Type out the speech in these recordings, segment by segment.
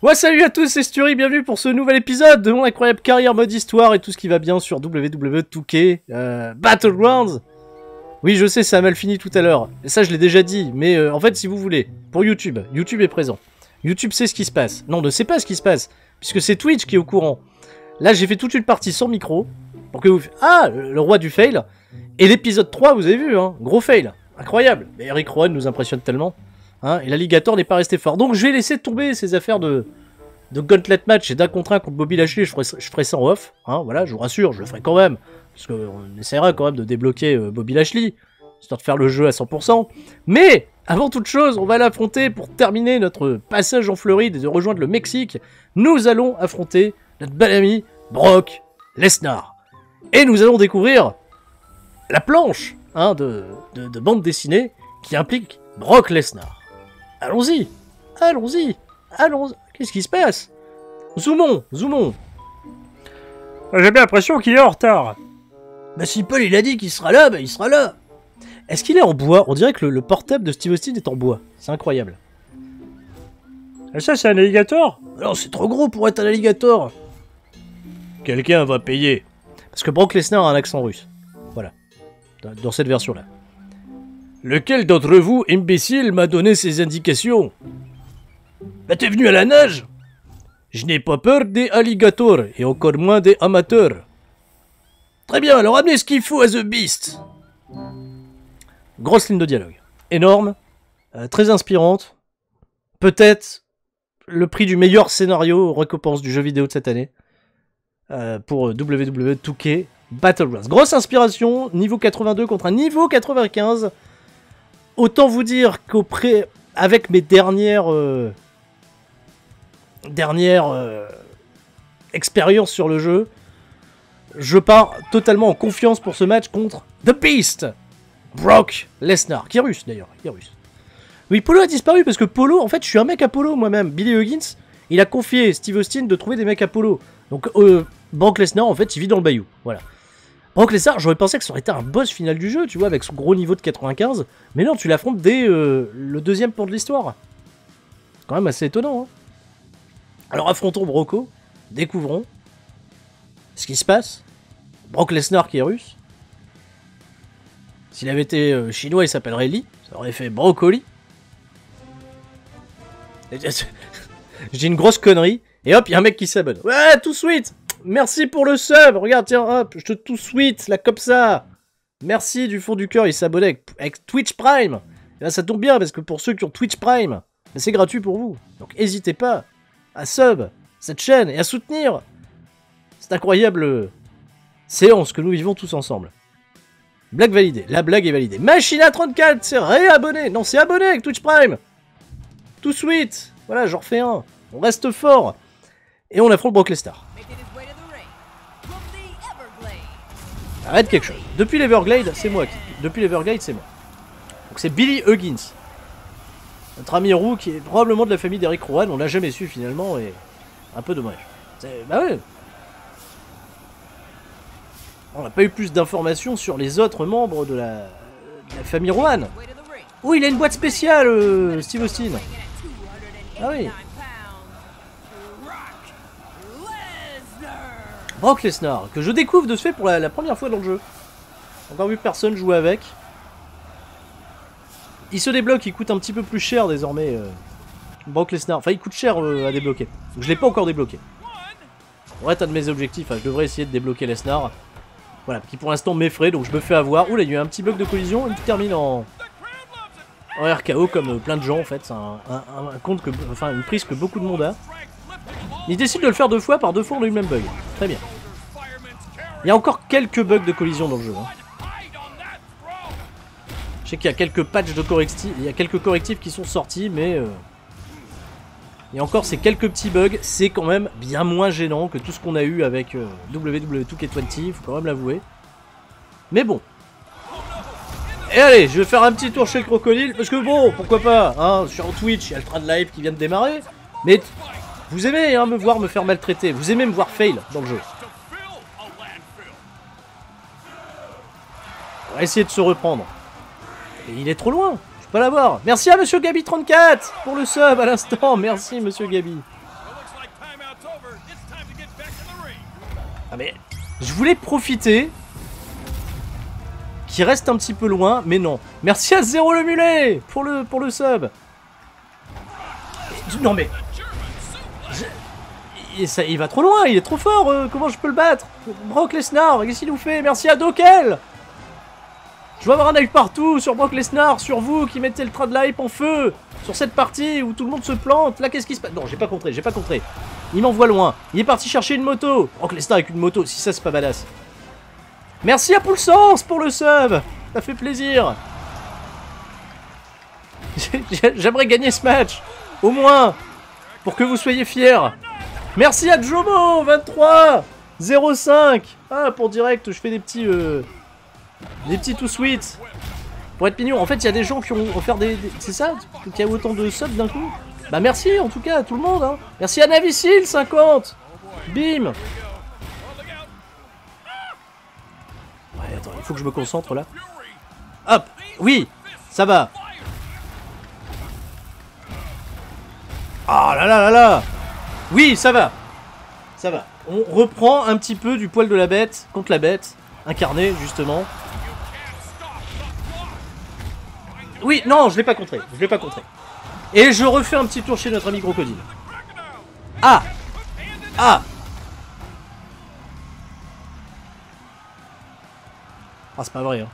Ouais, salut à tous, c'est Sturi, bienvenue pour ce nouvel épisode de mon incroyable carrière mode histoire et tout ce qui va bien sur WWE 2K Battlegrounds. Oui, je sais, ça a mal fini tout à l'heure, et ça je l'ai déjà dit, mais en fait si vous voulez, pour YouTube, YouTube est présent. YouTube sait ce qui se passe. Non, ne sait pas ce qui se passe, puisque c'est Twitch qui est au courant. Là j'ai fait toute une partie sans micro, pour que vous... Ah, le roi du fail. Et l'épisode 3, vous avez vu, hein, gros fail, incroyable. Mais Eric Rowan nous impressionne tellement. Hein, et l'alligator n'est pas resté fort. Donc je vais laisser tomber ces affaires de gauntlet match et d'un contre un contre Bobby Lashley. Je ferai ça en off. Hein, voilà, je vous rassure, je le ferai quand même. Parce qu'on essaiera quand même de débloquer Bobby Lashley. Histoire de faire le jeu à 100%. Mais, avant toute chose, on va l'affronter pour terminer notre passage en Floride et de rejoindre le Mexique. Nous allons affronter notre bel ami Brock Lesnar. Et nous allons découvrir la planche hein, de bande dessinée qui implique Brock Lesnar. Allons-y, allons-y, allons-y. Qu'est-ce qui se passe? Zoomons, zoomons. J'ai bien l'impression qu'il est en retard. Bah si Paul il a dit qu'il sera là, bah il sera là. Est-ce qu'il est en bois? On dirait que le portable de Steve Austin est en bois. C'est incroyable. Et ça, c'est un alligator? Alors c'est trop gros pour être un alligator. Quelqu'un va payer. Parce que Brock Lesnar a un accent russe. Voilà. Dans cette version-là. Lequel d'entre vous, imbécile, m'a donné ces indications? Bah t'es venu à la nage? Je n'ai pas peur des alligators, et encore moins des amateurs. Très bien, alors amenez ce qu'il faut à The Beast. Grosse ligne de dialogue. Énorme, très inspirante. Peut-être le prix du meilleur scénario récompense du jeu vidéo de cette année. Pour WWE 2K Battlegrounds. Grosse inspiration, niveau 82 contre un niveau 95. Autant vous dire avec mes dernières expériences sur le jeu, je pars totalement en confiance pour ce match contre The Beast, Brock Lesnar, qui est russe d'ailleurs, il est russe. Oui, Polo a disparu parce que Polo, en fait, je suis un mec à Polo moi-même. Billy Huggins, il a confié Steve Austin de trouver des mecs à Polo. Donc Brock Lesnar, en fait, il vit dans le bayou, voilà. Brock Lesnar, j'aurais pensé que ça aurait été un boss final du jeu, tu vois, avec son gros niveau de 95. Mais non, tu l'affrontes dès le deuxième pont de l'histoire. C'est quand même assez étonnant, hein. Alors affrontons Brocco, découvrons ce qui se passe. Brock Lesnar qui est russe. S'il avait été chinois, il s'appellerait Lee. Ça aurait fait Brocoli. J'ai une grosse connerie. Et hop, il y a un mec qui s'abonne. Ouais, tout sweet. Merci pour le sub. Regarde, tiens, hop, je te tout sweet, là, comme ça. Merci du fond du cœur, il s'abonnait avec Twitch Prime. Et là, ça tombe bien, parce que pour ceux qui ont Twitch Prime, c'est gratuit pour vous. Donc, n'hésitez pas à sub cette chaîne et à soutenir cette incroyable séance que nous vivons tous ensemble. Blague validée. La blague est validée. Machina34, c'est réabonné. Non, c'est abonné avec Twitch Prime. Tout sweet. Voilà, j'en refais un. On reste fort. Et on affronte Brock Lesnar. Arrête quelque chose. Depuis l'Everglade, c'est moi. Depuis l'Everglade, c'est moi. Donc c'est Billy Huggins. Notre ami roux qui est probablement de la famille d'Eric Rowan. On l'a jamais su finalement et un peu dommage. Bah ouais. On n'a pas eu plus d'informations sur les autres membres de la famille Rowan. Oh, il a une boîte spéciale, Steve Austin. Ah oui. Brock Lesnar, que je découvre de ce fait pour la première fois dans le jeu. Encore vu personne jouer avec. Il se débloque, il coûte un petit peu plus cher désormais. Brock Lesnar, enfin il coûte cher à débloquer. Donc, je l'ai pas encore débloqué. Ouais, un de mes objectifs, hein. Je devrais essayer de débloquer Lesnar. Voilà, qui pour l'instant m'effraie, donc je me fais avoir. Oula, il y a eu un petit bug de collision, il termine en RKO comme plein de gens en fait. C'est un compte que, enfin une prise que beaucoup de monde a. Il décide de le faire deux fois, par deux fois on a eu le même bug. Très bien. Il y a encore quelques bugs de collision dans le jeu. Hein. Je sais qu'il y a quelques patchs de correctifs, il y a quelques correctifs qui sont sortis, mais il y a encore ces quelques petits bugs. C'est quand même bien moins gênant que tout ce qu'on a eu avec WWE 2K20, il faut quand même l'avouer. Mais bon. Et allez, je vais faire un petit tour chez le crocodile, parce que bon, pourquoi pas, hein, je suis en Twitch, il y a le train de live qui vient de démarrer, mais vous aimez hein, me voir me faire maltraiter, vous aimez me voir fail dans le jeu. On va essayer de se reprendre. Et il est trop loin, je peux pas l'avoir. Merci à Monsieur Gabi34 pour le sub à l'instant, merci Monsieur Gabi. Ah mais... Je voulais profiter... Qui reste un petit peu loin, mais non. Merci à Zéro le Mulet pour le sub. Non mais... Il va trop loin, il est trop fort, comment je peux le battre? Brock Lesnar, qu'est-ce qu'il nous fait? Merci à Dokel. Je veux avoir un œil partout sur Brock Lesnar, sur vous qui mettez le train de la hype en feu. Sur cette partie où tout le monde se plante. Là, qu'est-ce qui se passe? Non, j'ai pas contré, j'ai pas contré. Il m'envoie loin. Il est parti chercher une moto. Brock Lesnar avec une moto, si ça c'est pas badass. Merci à Poulsens pour le sub. Ça fait plaisir. J'aimerais gagner ce match. Au moins. Pour que vous soyez fiers. Merci à Jomo 23 05. Ah, pour direct, je fais des petits tout sweet. Pour être mignon. En fait, il y a des gens qui ont offert des... C'est ça? Qu'il y a autant de subs d'un coup? Bah merci en tout cas à tout le monde. Hein. Merci à Navicil 50. Bim. Ouais, attends, il faut que je me concentre là. Hop. Oui, ça va. Ah là là là là. Oui, ça va. Ça va. On reprend un petit peu du poil de la bête contre la bête. Incarné, justement. Oui, non, je l'ai pas contré. Je l'ai pas contré. Et je refais un petit tour chez notre ami Crocodile. Ah. Ah. Ah, c'est pas vrai, hein.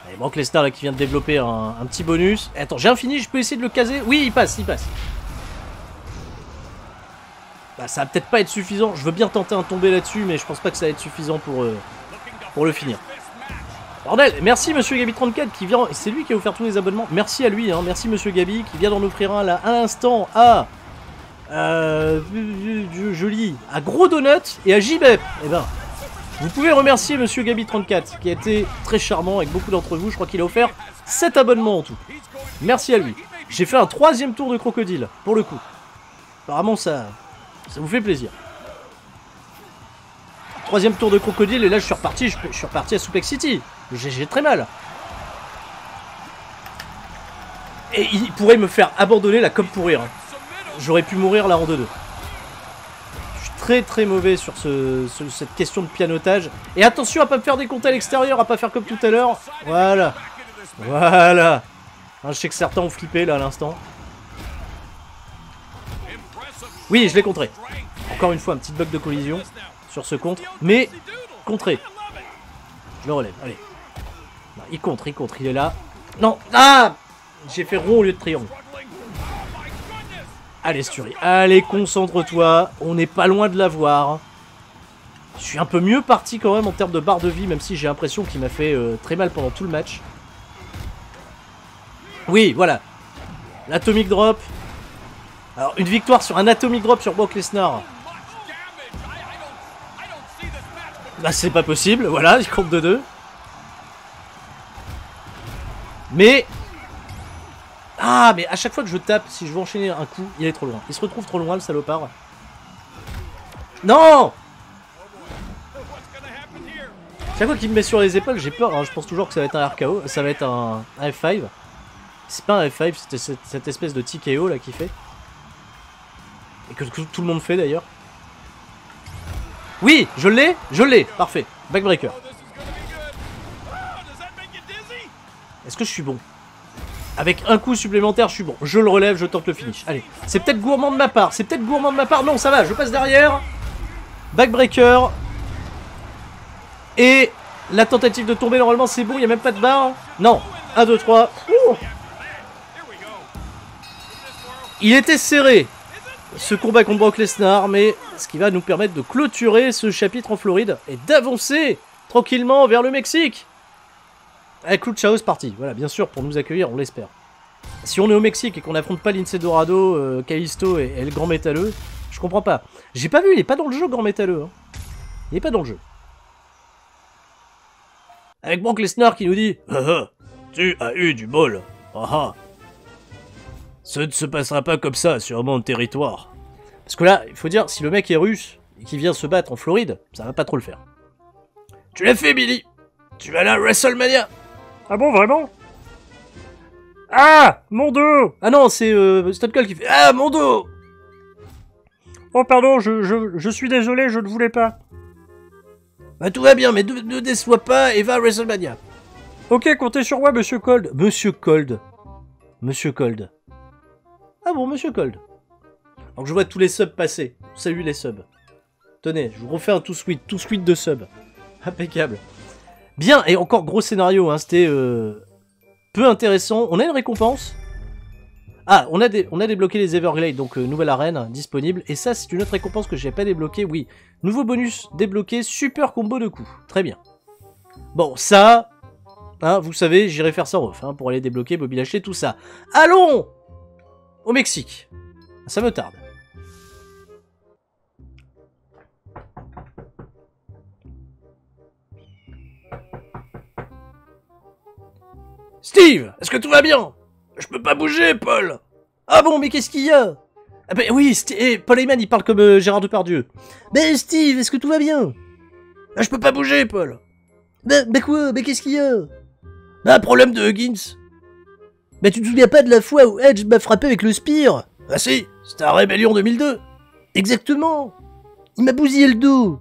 Allez, Brock Lesnar là qui vient de développer un petit bonus. Attends, j'ai un fini, je peux essayer de le caser. Oui, il passe, il passe. Bah, ça va peut-être pas être suffisant. Je veux bien tenter un tombé là-dessus, mais je pense pas que ça va être suffisant pour le finir. Bordel, merci Monsieur Gabi34 qui vient. C'est lui qui a offert tous les abonnements. Merci à lui, hein. Merci Monsieur Gabi qui vient d'en offrir un là à l'instant à. Je lis à Gros Donut et à JBEP. Eh ben. Vous pouvez remercier Monsieur Gabi34 qui a été très charmant avec beaucoup d'entre vous. Je crois qu'il a offert 7 abonnements en tout. Merci à lui. J'ai fait un 3e tour de crocodile pour le coup. Apparemment ça vous fait plaisir. 3e tour de crocodile et là je suis reparti à Suplex City. J'ai très mal. Et il pourrait me faire abandonner là comme pour rire. J'aurais pu mourir là en 2-2. Très très mauvais sur cette question de pianotage. Et attention à pas me faire des comptes à l'extérieur, à pas faire comme tout à l'heure. Voilà. Voilà. Hein, je sais que certains ont flippé là à l'instant. Oui, je l'ai contré. Encore une fois, un petit bug de collision sur ce contre. Mais contré. Je le relève, allez. Non, il contre, il est là. Non. Ah, j'ai fait rond au lieu de triangle. Allez Sturi, allez concentre-toi, on n'est pas loin de l'avoir. Je suis un peu mieux parti quand même en termes de barre de vie, même si j'ai l'impression qu'il m'a fait très mal pendant tout le match. Oui, voilà. L'Atomic Drop. Alors, une victoire sur un Atomic Drop sur Brock Lesnar. Là, c'est pas possible, voilà, il compte 2-2. Mais... Ah, mais à chaque fois que je tape, si je veux enchaîner un coup, il est trop loin. Il se retrouve trop loin, le salopard. Non! Chaque fois qu'il me met sur les épaules, j'ai peur. Alors, je pense toujours que ça va être un RKO. Ça va être un F5. C'est pas un F5, c'était cette espèce de TKO là qu'il fait. Et que tout le monde fait d'ailleurs. Oui, je l'ai, parfait. Backbreaker. Est-ce que je suis bon? Avec un coup supplémentaire, je suis bon. Je le relève, je tente le finish. Allez, c'est peut-être gourmand de ma part. C'est peut-être gourmand de ma part. Non, ça va, je passe derrière. Backbreaker. Et la tentative de tomber, normalement, c'est bon. Il n'y a même pas de barre. Non. 1, 2, 3. Il était serré, ce combat contre Brock Lesnar. Mais ce qui va nous permettre de clôturer ce chapitre en Floride et d'avancer tranquillement vers le Mexique. Avec Clutch House parti, voilà, bien sûr, pour nous accueillir, on l'espère. Si on est au Mexique et qu'on n'affronte pas Lince Dorado, Kalisto et le Grand Métalleux, je comprends pas. J'ai pas vu, il est pas dans le jeu, Grand Métalleux. Hein. Il est pas dans le jeu. Avec Brock Lesnar qui nous dit « Tu as eu du bol. Ce ne se passera pas comme ça sur mon territoire. » Parce que là, il faut dire, si le mec est russe et qu'il vient se battre en Floride, ça va pas trop le faire. Tu l'as fait, Billy. Tu vas aller à WrestleMania. Ah bon, vraiment? Ah, mon dos! Ah non, c'est Stone Cold qui fait « Ah, mon dos !» Oh pardon, je suis désolé, je ne voulais pas. Bah tout va bien, mais ne déçois pas et va à WrestleMania. Ok, comptez sur moi, Monsieur Cold. Monsieur Cold. Monsieur Cold. Ah bon, Monsieur Cold. Donc je vois tous les subs passer. Salut les subs. Tenez, je vous refais un tout suite de subs. Impeccable. Bien, et encore gros scénario, hein, c'était peu intéressant. On a une récompense. Ah, on a débloqué les Everglades, donc nouvelle arène disponible. Et ça, c'est une autre récompense que j'ai pas débloquée, oui. Nouveau bonus débloqué, super combo de coups. Très bien. Bon, ça, hein, vous savez, j'irai faire ça en off, hein, pour aller débloquer Bobby Lashley, tout ça. Allons au Mexique. Ça me tarde. Steve, est-ce que tout va bien? Je peux pas bouger, Paul. Ah bon, mais qu'est-ce qu'il y a? Ah ben oui, Paul Heyman, il parle comme Gérard Depardieu. Ben Steve, est-ce que tout va bien? Ah, je peux pas bouger, Paul. Ben quoi? Ben qu'est-ce qu'il y a? Ben un problème de Huggins. Ben tu te souviens pas de la fois où Edge m'a frappé avec le Spear? Ah si, c'était à Rébellion 2002. Exactement. Il m'a bousillé le dos.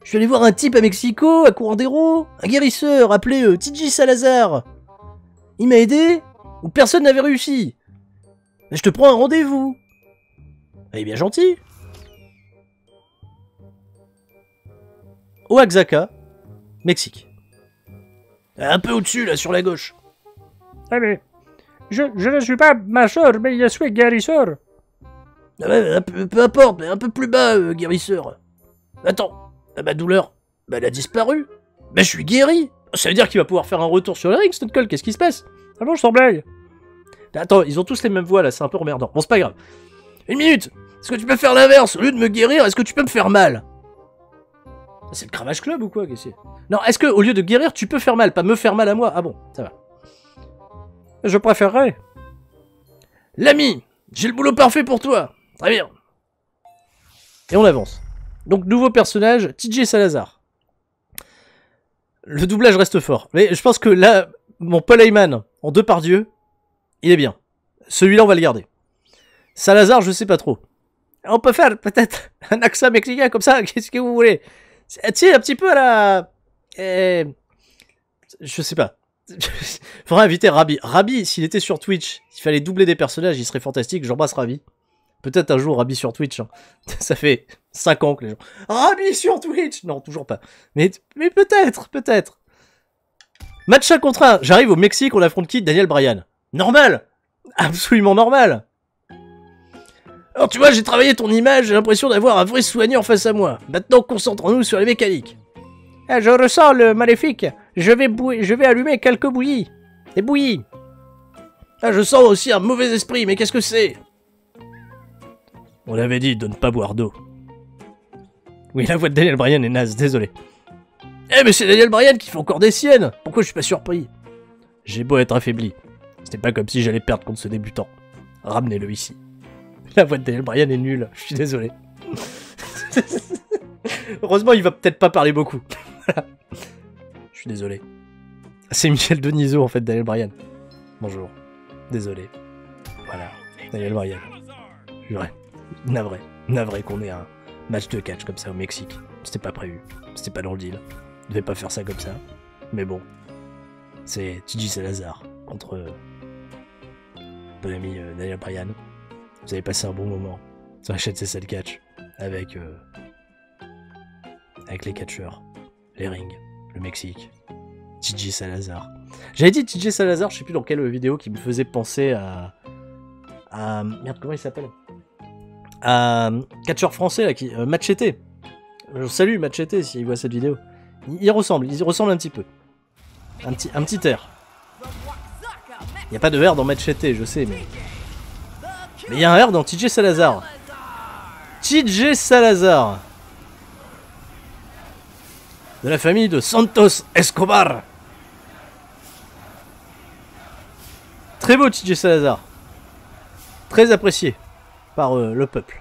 Je suis allé voir un type à Mexico, à Curandero, un guérisseur appelé TJ Salazar. Il m'a aidé, ou personne n'avait réussi. Mais je te prends un rendez-vous. Elle est bien gentille. Oaxaca, Mexique. Un peu au-dessus, là, sur la gauche. Ah mais... Je ne suis pas major, mais je suis guérisseur. Ah ouais, peu importe, mais un peu plus bas, guérisseur. Attends, ma douleur, elle a disparu. Je suis guéri. Ça veut dire qu'il va pouvoir faire un retour sur le ring, Stone Cold, qu'est-ce qui se passe? Ah bon, je t'en blague. Attends, ils ont tous les mêmes voix là, c'est un peu emmerdant. Bon, c'est pas grave. Une minute. Est-ce que tu peux faire l'inverse? Au lieu de me guérir, est-ce que tu peux me faire mal? C'est le Cravache Club ou quoi? Non, est-ce que au lieu de guérir, tu peux faire mal? Pas me faire mal à moi? Ah bon, ça va. Je préférerais. L'ami, j'ai le boulot parfait pour toi. Très bien. Et on avance. Donc, nouveau personnage, TJ Salazar. Le doublage reste fort. Mais je pense que là, mon Paul Heyman, en Depardieu, il est bien. Celui-là, on va le garder. Salazar, je sais pas trop. On peut faire peut-être un accent mexicain comme ça, qu'est-ce que vous voulez? Tiens, un petit peu à la... Je sais pas. Faudrait inviter Rabi. Rabi, s'il était sur Twitch, s'il fallait doubler des personnages, il serait fantastique. J'embrasse Rabi. Peut-être un jour Rabi sur Twitch. Hein. Ça fait 5 ans que les gens... Rabi sur Twitch! Non, toujours pas. Mais peut-être. Match 1 contre 1. J'arrive au Mexique, on affronte qui? Daniel Bryan. Normal! Absolument normal! Alors tu vois, j'ai travaillé ton image, j'ai l'impression d'avoir un vrai soigneur face à moi. Maintenant, concentrons-nous sur les mécaniques. Ah, je ressens le maléfique. Je vais allumer quelques bouillies. Des bouillies. Ah, je sens aussi un mauvais esprit, mais qu'est-ce que c'est? On avait dit de ne pas boire d'eau. Oui, la voix de Daniel Bryan est naze, désolé. Eh, mais c'est Daniel Bryan qui fait encore des siennes. Pourquoi je suis pas surpris? J'ai beau être affaibli. C'était pas comme si j'allais perdre contre ce débutant. Ramenez-le ici. La voix de Daniel Bryan est nulle, je suis désolé. Heureusement, il va peut-être pas parler beaucoup. Je suis désolé. C'est Michel Denisot, en fait, Daniel Bryan. Bonjour. Désolé. Voilà. Daniel Bryan. Ouais. Navré qu'on ait un match de catch comme ça au Mexique. C'était pas prévu. C'était pas dans le deal. On devait pas faire ça comme ça. Mais bon. C'est TJ Salazar contre bon ami Daniel Bryan. Vous avez passé un bon moment sur la chaîne CSL Catch avec les catcheurs, les rings, le Mexique, TJ Salazar. J'avais dit TJ Salazar, je sais plus dans quelle vidéo, qui me faisait penser à merde, comment il s'appelle? À catcheur français là, qui Machete. Je salue Machete s'il voit cette vidéo. Il ressemble un petit peu. Un petit air. Il n'y a pas de R dans Machete, je sais, mais il y a un R dans TJ Salazar. TJ Salazar. De la famille de Santos Escobar. Très beau TJ Salazar. Très apprécié par le peuple.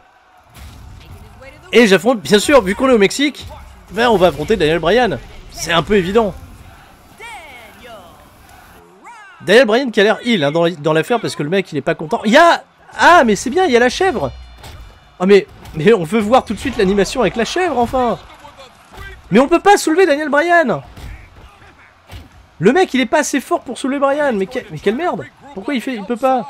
Et j'affronte, bien sûr, vu qu'on est au Mexique, ben on va affronter Daniel Bryan. C'est un peu évident. Daniel Bryan qui a l'air heal hein, dans l'affaire parce que le mec il est pas content. Il y a... Ah mais c'est bien, il y a la chèvre. Oh mais Mais on veut voir tout de suite l'animation avec la chèvre, enfin. Mais on peut pas soulever Daniel Bryan. Le mec, il est pas assez fort pour soulever Bryan. Mais quelle merde. Pourquoi il peut pas?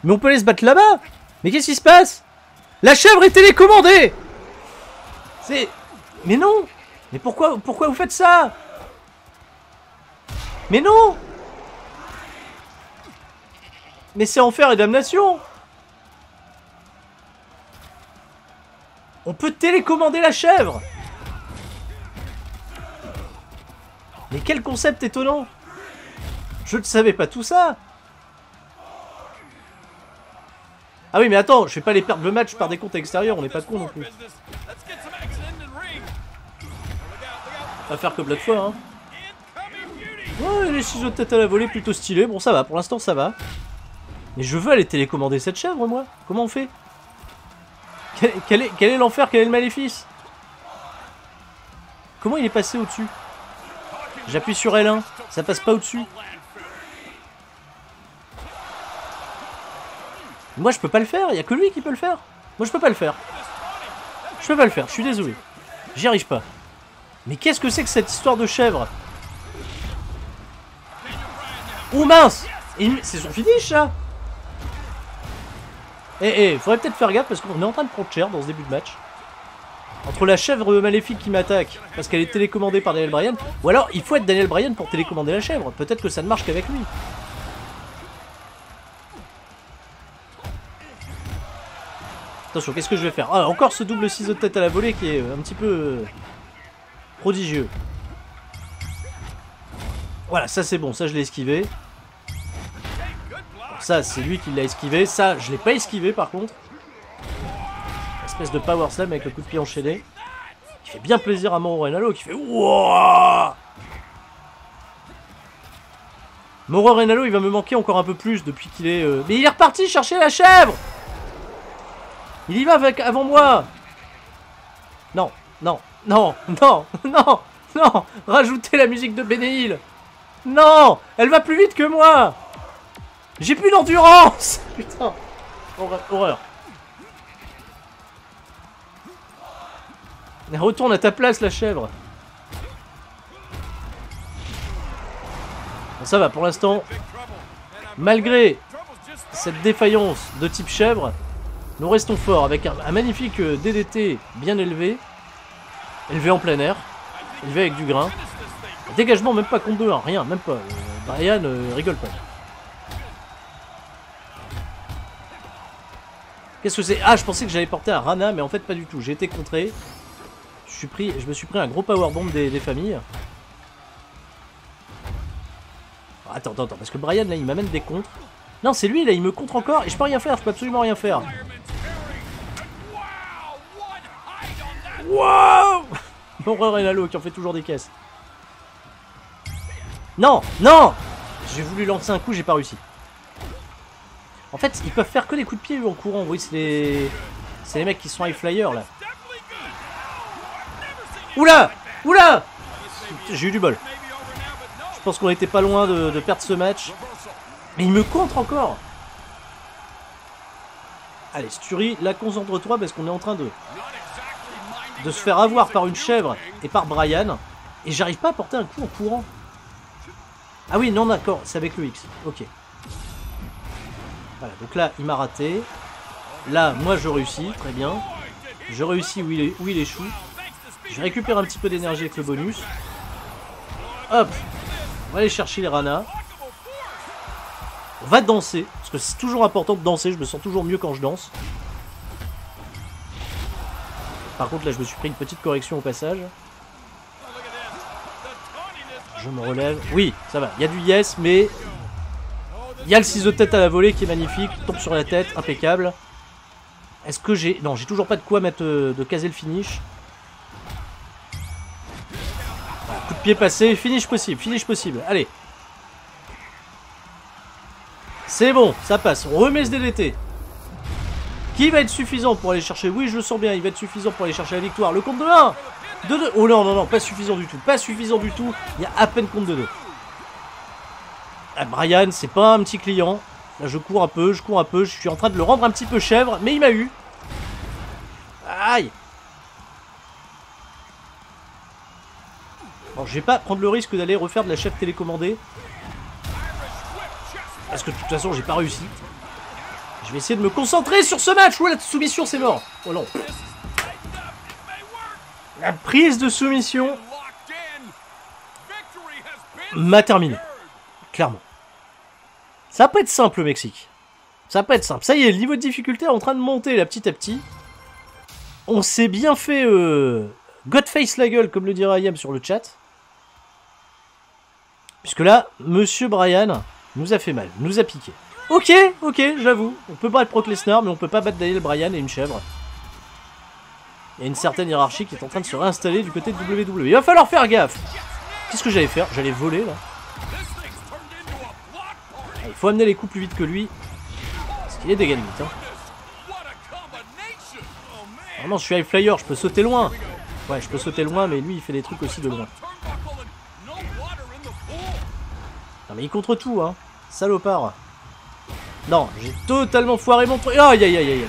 Mais on peut aller se battre là-bas. Mais qu'est-ce qui se passe? La chèvre est télécommandée. C'est... Mais non. Mais pourquoi vous faites ça? Mais non. Mais c'est enfer et damnation. On peut télécommander la chèvre. Mais quel concept étonnant. Je ne savais pas tout ça. Ah oui mais attends, je vais pas les perdre le match par des comptes extérieurs, on n'est pas con non plus. On va faire comme l'autre fois hein. Ouais, les ciseaux de tête à la volée plutôt stylés, bon ça va, pour l'instant ça va. Mais je veux aller télécommander cette chèvre moi. Comment on fait? Quel est l'enfer, quel est le maléfice? Comment il est passé au-dessus? J'appuie sur L1, ça passe pas au-dessus. Moi je peux pas le faire, il y a que lui qui peut le faire. Moi je peux pas le faire. Je peux pas le faire, je suis désolé. J'y arrive pas. Mais qu'est-ce que c'est que cette histoire de chèvre? Oh mince! C'est son finish ça! Faudrait peut-être faire gaffe parce qu'on est en train de prendre cher dans ce début de match. Entre la chèvre maléfique qui m'attaque parce qu'elle est télécommandée par Daniel Bryan, ou alors il faut être Daniel Bryan pour télécommander la chèvre. Peut-être que ça ne marche qu'avec lui. Attention, qu'est-ce que je vais faire? Ah, encore ce double ciseau de tête à la volée qui est un petit peu prodigieux. Voilà, ça c'est bon, ça je l'ai esquivé. Alors, ça c'est lui qui l'a esquivé, ça je l'ai pas esquivé par contre. Espèce de power slam avec le coup de pied enchaîné. Qui fait bien plaisir à Mauro Ranallo qui fait wouah. Mauro Ranallo il va me manquer encore un peu plus depuis qu'il est... Mais il est reparti chercher la chèvre. Il y va avec avant moi. Non, non, non, non, non, non. Rajoutez la musique de Bénéil. Non, elle va plus vite que moi. J'ai plus d'endurance. Putain, horreur. Retourne à ta place la chèvre. Bon, ça va pour l'instant. Malgré cette défaillance de type chèvre, nous restons forts avec un magnifique DDT bien élevé. Élevé en plein air. Élevé avec du grain. Dégagement même pas contre 2, hein, rien, même pas. Bryan rigole pas. Qu'est-ce que c'est? Ah, je pensais que j'allais porter un Rana, mais en fait pas du tout. J'ai été contré. Je me suis pris un gros powerbomb des familles. Oh, attends, parce que Bryan là il m'amène des contres. Non, c'est lui là, il me contre encore et je peux rien faire, je peux absolument rien faire. Wow! Mauro Ranallo qui en fait toujours des caisses. Non, non! J'ai voulu lancer un coup, j'ai pas réussi. En fait, ils peuvent faire que des coups de pied eux en courant. Vous voyez, c'est les mecs qui sont high flyers là. Oula! Oula! J'ai eu du bol. Je pense qu'on était pas loin de perdre ce match. Mais il me contre encore. Allez, Sturi, là concentre-toi parce qu'on est en train de se faire avoir par une chèvre et par Bryan. Et j'arrive pas à porter un coup en courant. Ah oui, non d'accord, c'est avec le X. Ok. Voilà, donc là, il m'a raté. Là, moi je réussis, très bien. Je réussis où il échoue. Je récupère un petit peu d'énergie avec le bonus. Hop. On va aller chercher les Rana. On va danser, parce que c'est toujours important de danser, je me sens toujours mieux quand je danse. Par contre là je me suis pris une petite correction au passage. Je me relève. Oui, ça va, il y a du yes, mais il y a le ciseau de tête à la volée qui est magnifique, tombe sur la tête, impeccable. Est-ce que j'ai... Non, j'ai toujours pas de quoi mettre de caser le finish. Voilà, coup de pied passé, finish possible, allez. C'est bon, ça passe. On remet ce DDT. Qui va être suffisant pour aller chercher... Oui, je le sens bien, il va être suffisant pour aller chercher la victoire. Le compte de 1 de 2. Oh non, non, non, pas suffisant du tout. Pas suffisant du tout. Il y a à peine compte de 2. Ah, Bryan, c'est pas un petit client. Là, je cours un peu, je suis en train de le rendre un petit peu chèvre, mais il m'a eu. Aïe. Bon, je vais pas prendre le risque d'aller refaire de la chèvre télécommandée. Parce que de toute façon, j'ai pas réussi. Je vais essayer de me concentrer sur ce match. Oh, la soumission, c'est mort. Oh non. La prise de soumission m'a terminé. Clairement. Ça va pas être simple, le Mexique. Ça va pas être simple. Ça y est, le niveau de difficulté est en train de monter, là, petit à petit. On s'est bien fait Godface la gueule, comme le dirait Ayam sur le chat. Puisque là, Monsieur Bryan nous a fait mal, nous a piqué. Ok, j'avoue. On peut battre Brock Lesnar, mais on peut pas battre Daniel Bryan et une chèvre. Il y a une certaine hiérarchie qui est en train de se réinstaller du côté de WWE. Il va falloir faire gaffe. Qu'est-ce que j'allais faire? J'allais voler, là. Il faut amener les coups plus vite que lui. Parce qu'il est dégâts limite, hein. Vraiment, je suis high flyer, je peux sauter loin. Ouais, je peux sauter loin, mais lui, il fait des trucs aussi de loin. Non, mais il contre tout, hein. Salopard. Non, j'ai totalement foiré mon truc. Aïe, aïe, aïe, aïe.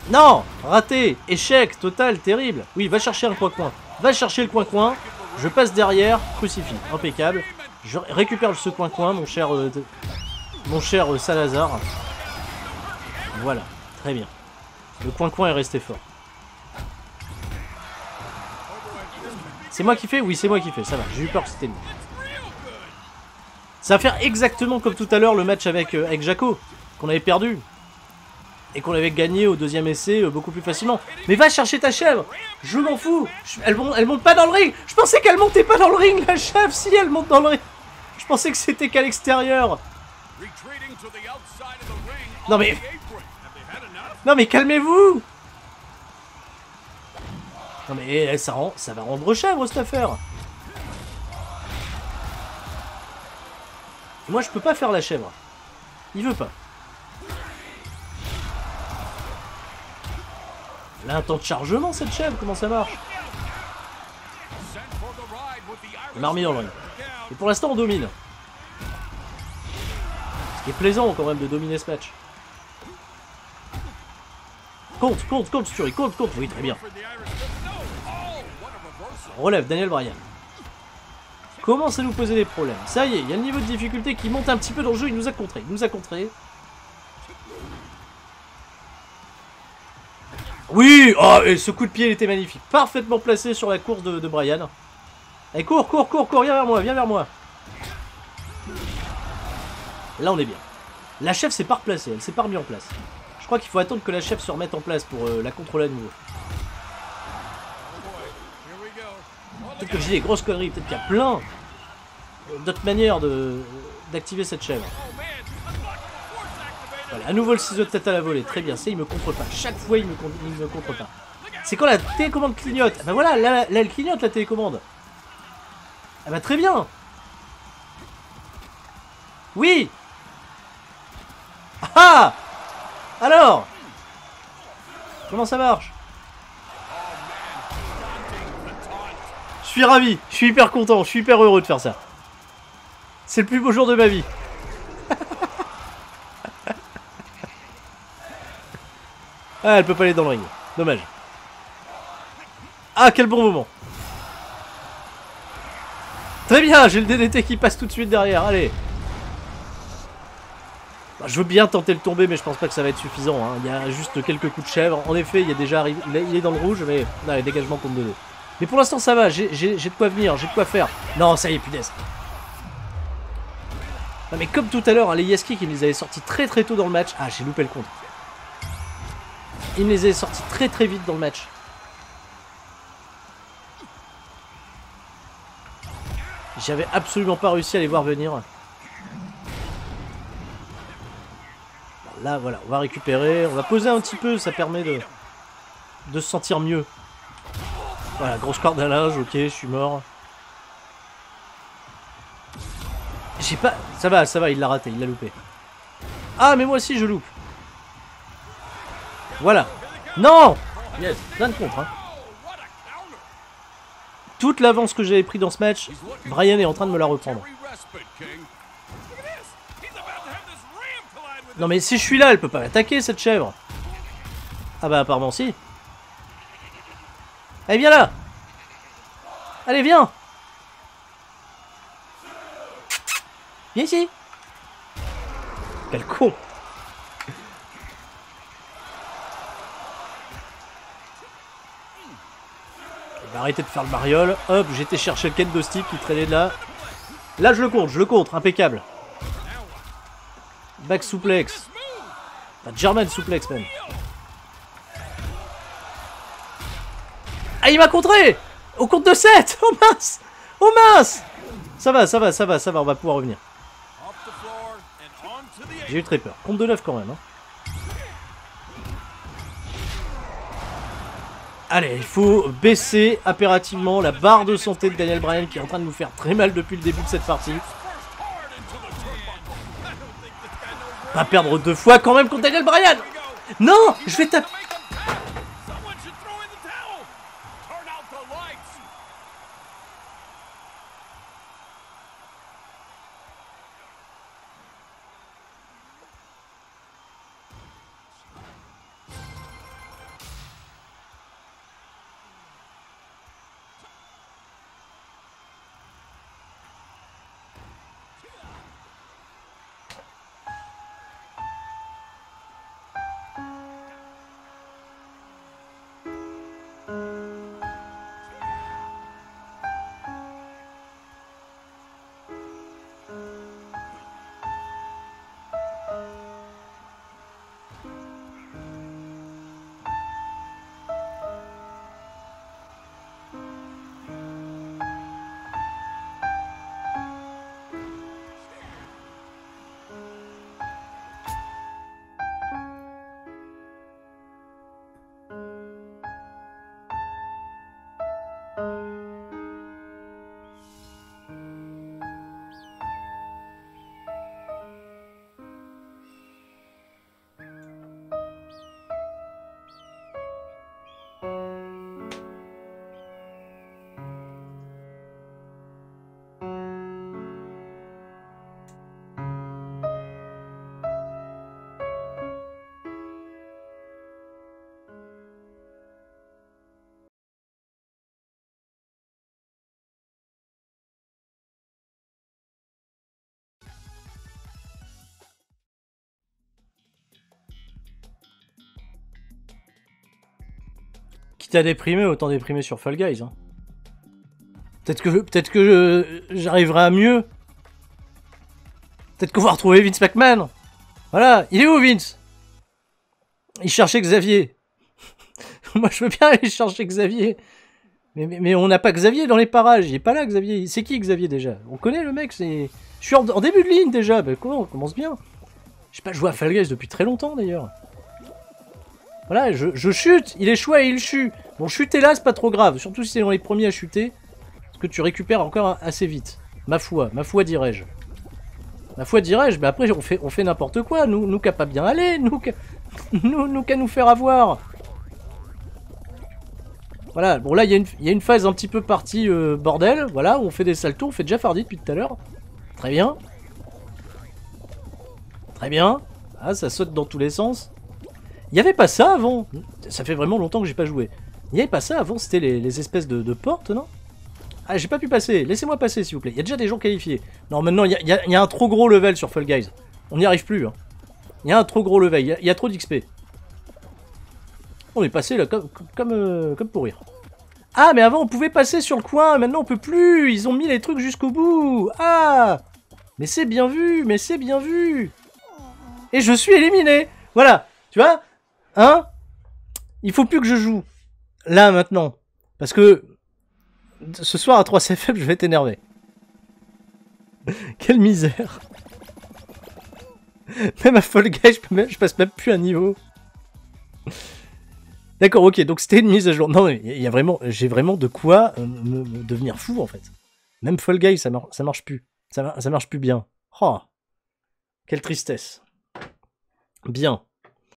Non, raté, échec, total, terrible. Oui, va chercher un coin-coin. Va chercher le coin-coin. Je passe derrière, crucifix, impeccable. Je récupère ce coin-coin, mon cher Salazar. Voilà, très bien. Le coin-coin est resté fort. C'est moi qui fais? Oui, c'est moi qui fais, ça va. J'ai eu peur que c'était lui. Ça va faire exactement comme tout à l'heure le match avec Jaco, qu'on avait perdu. Et qu'on avait gagné au deuxième essai beaucoup plus facilement. Mais va chercher ta chèvre. Je m'en fous. Elle monte pas dans le ring. Je pensais qu'elle montait pas dans le ring, la chèvre. Si, elle monte dans le ring. Je pensais que c'était qu'à l'extérieur. Non mais... Non mais calmez-vous. Non mais ça va rendre chèvre cette affaire. Moi je peux pas faire la chèvre. Il veut pas. Elle a un temps de chargement cette chèvre, comment ça marche? On m'a remis dans le ring. Et pour l'instant on domine. Ce qui est plaisant quand même de dominer ce match. Compte, Fury, compte, oui très bien. On relève Daniel Bryan. Commence à nous poser des problèmes. Ça y est, il y a le niveau de difficulté qui monte un petit peu dans le jeu, il nous a contré, Oui, oh, et ce coup de pied il était magnifique. Parfaitement placé sur la course de Bryan. Allez, cours, viens vers moi. Là on est bien. La chef s'est pas replacée, elle s'est pas remise en place. Je crois qu'il faut attendre que la chef se remette en place pour la contrôler à nouveau. Peut-être que je dis des grosses conneries, peut-être qu'il y a plein d'autres manières d'activer cette chèvre. Voilà, à nouveau le ciseau de tête à la volée, très bien, il me contre pas. Chaque fois il me contre pas. C'est quand la télécommande clignote? Ah bah voilà, là elle clignote la télécommande. Ah bah très bien. Oui. Ah. Alors, comment ça marche? Je suis ravi, je suis hyper content, je suis hyper heureux de faire ça. C'est le plus beau jour de ma vie. Ah, elle peut pas aller dans le ring. Dommage. Ah, quel bon moment. Très bien, j'ai le DDT qui passe tout de suite derrière. Allez. Je veux bien tenter le tomber, mais je pense pas que ça va être suffisant. Hein. Il y a juste quelques coups de chèvre. En effet, il y a déjà arrivé. Il est dans le rouge, mais non, les dégagements comptent de deux. Mais pour l'instant, ça va. J'ai de quoi venir, j'ai de quoi faire. Non, ça y est, punaise. Non, mais comme tout à l'heure, hein, les Yaski qui me les avaient sortis très tôt dans le match. Ah, j'ai loupé le compte. Il me les avait sortis très vite dans le match. J'avais absolument pas réussi à les voir venir. Là, voilà, on va récupérer. On va poser un petit peu, ça permet de se sentir mieux. Voilà, grosse corde à linge, ok, je suis mort. J'ai pas... Ça va, il l'a raté, il l'a loupé. Ah, mais moi aussi, je loupe. Voilà. Non. Yes, plein de contre, hein. Toute l'avance que j'avais pris dans ce match, Bryan est en train de me la reprendre. Non mais si je suis là, elle peut pas m'attaquer cette chèvre. Ah bah apparemment si. Allez viens là. Allez viens. Viens ici. Quel con. Il va arrêter de faire le mariole. Hop, j'ai été chercher le kendo stick qui traînait de là. Là je le contre, impeccable. Back suplex. Enfin, German suplex même. Ah il m'a contré. Au compte de 7. Oh mince. Oh mince. Ça va, on va pouvoir revenir. J'ai eu très peur. Compte de 9 quand même. Hein. Allez, il faut baisser impérativement la barre de santé de Daniel Bryan qui est en train de nous faire très mal depuis le début de cette partie. Pas perdre 2 fois quand même contre Daniel Bryan. Non, je vais taper. Quitte à déprimer, autant déprimer sur Fall Guys. Hein. Peut-être que j'arriverai à mieux. Peut-être qu'on va retrouver Vince McMahon. Voilà, il est où Vince? Il cherchait Xavier. Moi je veux bien aller chercher Xavier. Mais on n'a pas Xavier dans les parages. Il est pas là Xavier. C'est qui Xavier déjà? On connaît le mec. Je suis en début de ligne déjà. Ben quoi, on commence bien. J'ai pas joué à Fall Guys depuis très longtemps d'ailleurs. Voilà, je chute, il échoue et il chute. Bon, chuter là, c'est pas trop grave, surtout si c'est dans les premiers à chuter. Parce que tu récupères encore assez vite. Ma foi dirais-je. Ma foi dirais-je, mais après on fait n'importe quoi, nous qu'à pas bien aller, nous qu'à nous faire avoir. Voilà, bon là il y a une phase un petit peu partie bordel, voilà, où on fait des saltos, on fait déjà Fardy depuis tout à l'heure. Très bien. Très bien. Ah, ça saute dans tous les sens. Il n'y avait pas ça avant. Ça fait vraiment longtemps que j'ai pas joué. Il n'y avait pas ça avant, c'était les espèces de portes, non? Ah, j'ai pas pu passer. Laissez-moi passer, s'il vous plaît. Il y a déjà des gens qualifiés. Non, maintenant, il y a un trop gros level sur Fall Guys. On n'y arrive plus. Hein. Il y a un trop gros level. Il y a trop d'XP. On est passé là comme pour rire. Ah, mais avant, on pouvait passer sur le coin. Maintenant, on peut plus. Ils ont mis les trucs jusqu'au bout. Ah! Mais c'est bien vu. Mais c'est bien vu. Et je suis éliminé. Voilà. Tu vois? Hein? Il faut plus que je joue. Là, maintenant. Parce que ce soir à 3CFM, je vais t'énerver. Quelle misère. Même à Fall Guys, je passe même plus un niveau. D'accord, ok, donc c'était une mise à jour. Non, mais il y a vraiment, j'ai vraiment de quoi me devenir fou, en fait. Même Fall Guys, ça marche plus. Ça marche plus bien. Oh, quelle tristesse. Bien.